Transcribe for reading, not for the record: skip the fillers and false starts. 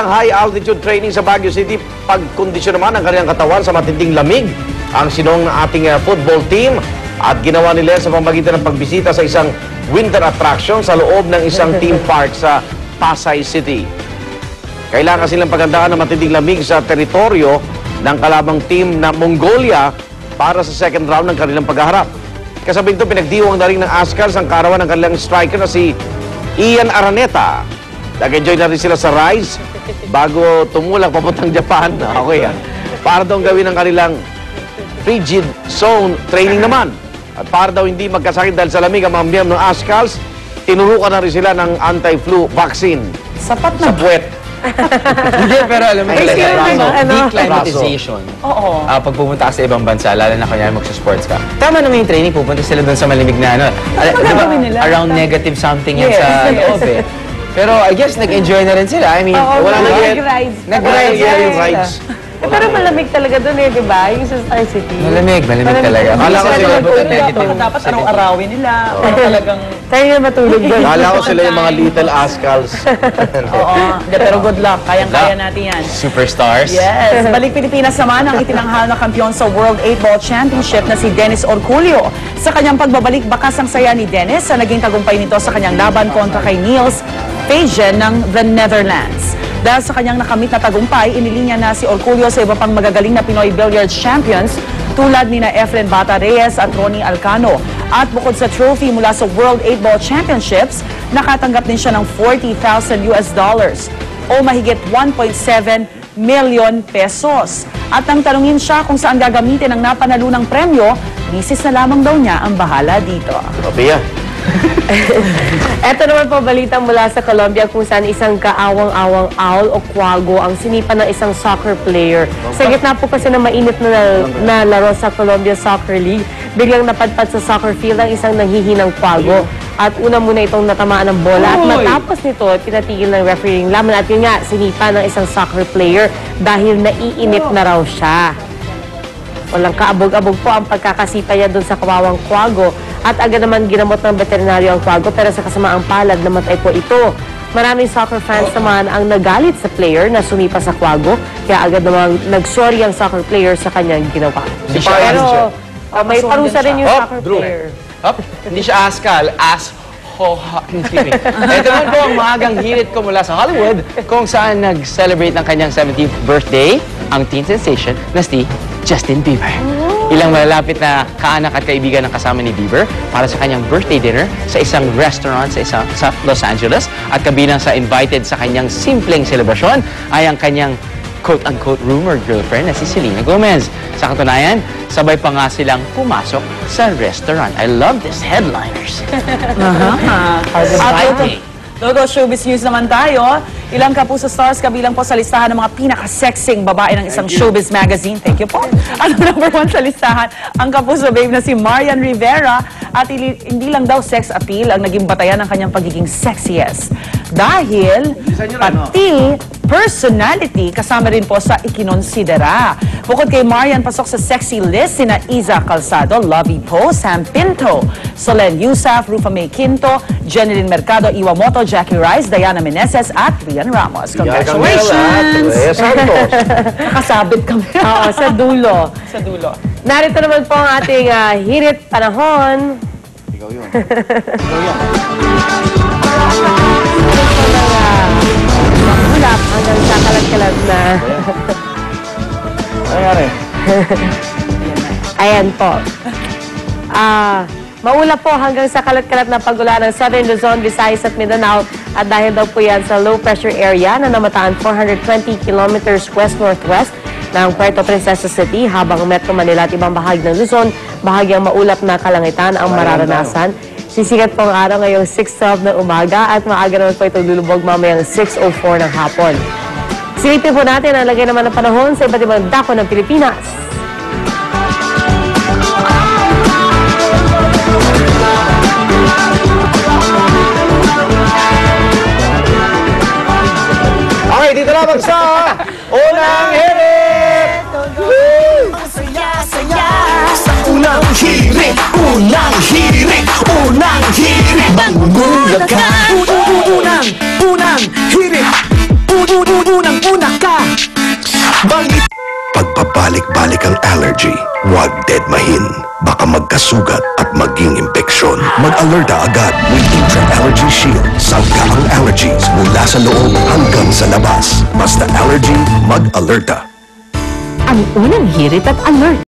Ang high-altitude training sa Baguio City, pagkondisyon naman ang kanilang katawan sa matinding lamig. Ang sinong ng ating football team at ginawa nila sa pamamagitan ng pagbisita sa isang winter attraction sa loob ng isang theme park sa Pasay City. Kailangan silang paghandaan ng matinding lamig sa teritoryo ng kalabang team na Mongolia para sa second round ng kanilang paghaharap. Kasabing ito, pinagdiwang na rin ng Ascals ang karawan ng kanilang striker na si Ian Araneta. Nag-enjoy na rin sila sa Rise bago tumulak papuntang Japan. Okay, para daw gawin ang kanilang frigid zone training naman. At para daw hindi magkasakit dahil sa lamig ang mga miyembro ng Ascals, tinurukan na rin sila ng anti-flu vaccine. Sapat na. Sa puwet. Hindi, pero alam mo talaga, declimatization. Oo. Pag pumunta ka sa ibang bansa, lalo na kunyari magsa-sports ka. Tama naman yung training, pupunta sila doon sa malamig na ano. Around negative something yan sa loob eh. Pero I guess nag-enjoy na rin sila. I mean, wala nag-rides. Nag-rides yung rides. Pero malamig talaga doon eh, di ba? Yung sa Star City. Malamig talaga. Akala ko sila Dapat araw-arawin nila. Talagang... Tayo na matulog doon. Akala ko sila yung mga little Ascals. Oo. Pero good luck. Kayang-kaya natin yan. Superstars. Yes. Balik Pilipinas naman ang itinanghal na kampiyon sa World 8-Ball Championship na si Dennis Orculio. Sa kanyang pagbabalik, bakas ang saya ni Dennis sa naging tagumpay nito sa kanyang laban kontra kay Niels Fagen ng the Netherlands. Dahil sa kanyang nakamit na tagumpay, inilinya na si Orculio sa iba pang magagaling na Pinoy Billiards champions tulad ni na Efren Bata Reyes at Ronnie Alcano. At bukod sa trophy mula sa World 8-Ball Championships, nakatanggap din siya ng $40,000 o mahigit 1.7 million pesos. At nang tanungin siya kung saan gagamitin ang napanalunang premyo, misis na lamang daw niya ang bahala dito. Pia. Ito naman po balita mula sa Colombia kung saan isang kaawang-awang owl o kwago ang sinipa ng isang soccer player. Sa gitna po kasi ng mainit na laro sa Colombia Soccer League, biglang napadpad sa soccer field ang isang nanghihinang kwago. At una muna itong natamaan ng bola at matapos nito, pinatigil ng referee yung laman at yun nga, sinipa ng isang soccer player dahil naiinip na raw siya. Walang kaabog-abog po ang pagkakasipa niya doon sa kawawang kwago at agad naman ginamot ng veterinaryo ang kwago pero sa kasamaang palad namatay po ito. Maraming soccer fans naman ang nagalit sa player na sumipa sa kwago kaya agad naman nagsorry ang soccer player sa kanyang ginawa. Pero may parusa rin yung soccer player. Hindi siya Ascal, Ito naman po ang maagang hirit ko mula sa Hollywood kung saan nag-celebrate ng kanyang 17th birthday ang teen sensation na si Justin Bieber. Ilang malalapit na kaanak at kaibigan ng kasama ni Bieber para sa kanyang birthday dinner sa isang restaurant sa Los Angeles at kabilang sa invited sa kanyang simpleng selebrasyon ay ang kanyang quote-unquote rumored girlfriend na si Selena Gomez. Sa katunayan, sabay pa nga silang pumasok sa restaurant. I love this headliners. Logo Showbiz News naman tayo. Ilang kapuso stars kabilang po sa listahan ng mga pinaka-sexing babae ng isang showbiz magazine. Thank you po. At number 1 sa listahan, ang kapuso babe na si Marian Rivera. At hindi lang daw sex appeal ang naging batayan ng kanyang pagiging sexiest. Dahil pati personality kasama rin po sa ikinonsidera. Bukod kay Marian, pasok sa sexy list sina Iza Calzado, Lovie Poe, Sam Pinto, Solen Yusaf, Rufa May Quinto, Jeneline Mercado, Iwamoto, Jackie Rice, Diana Meneses at Rian Ramos. Congratulations! Nakasabit kami. Oo, sa dulo. Sa dulo. Narito naman po ang ating hirit panahon. Ikaw yun. Ulap hanggang sa kalat-kalat na. Nangyari? Ayan po. Maulap po hanggang sa kalat-kalat na pagulan ng Southern Luzon, Visayas at Mindanao. At dahil daw po yan sa low pressure area na namataan 420 kilometers west-northwest ng Puerto Princesa City, habang Metro Manila at ibang bahagi ng Luzon, bahagyang maulap na kalangitan ang mararanasan. Sisikat po ang araw ngayong 6:12 ng umaga at maaga naman po itong lulubog mamayang 6:04 ng hapon. Silipin po natin ang lagay naman ng panahon sa iba't ibang dako ng Pilipinas. Okay, dito lamang sa Unang Hirit! Sa unang hirit, unang hirit, unang hirit, Bulacan. Unang hirit, unang allergy. Huwag dedmahin. Baka magkasugat at maging impeksyon. Mag-alerta agad with Intra-Allergy Shield. Sangka ang allergies mula sa loob hanggang sa labas. Basta allergy, mag-alerta. Ang unang hirit at alert.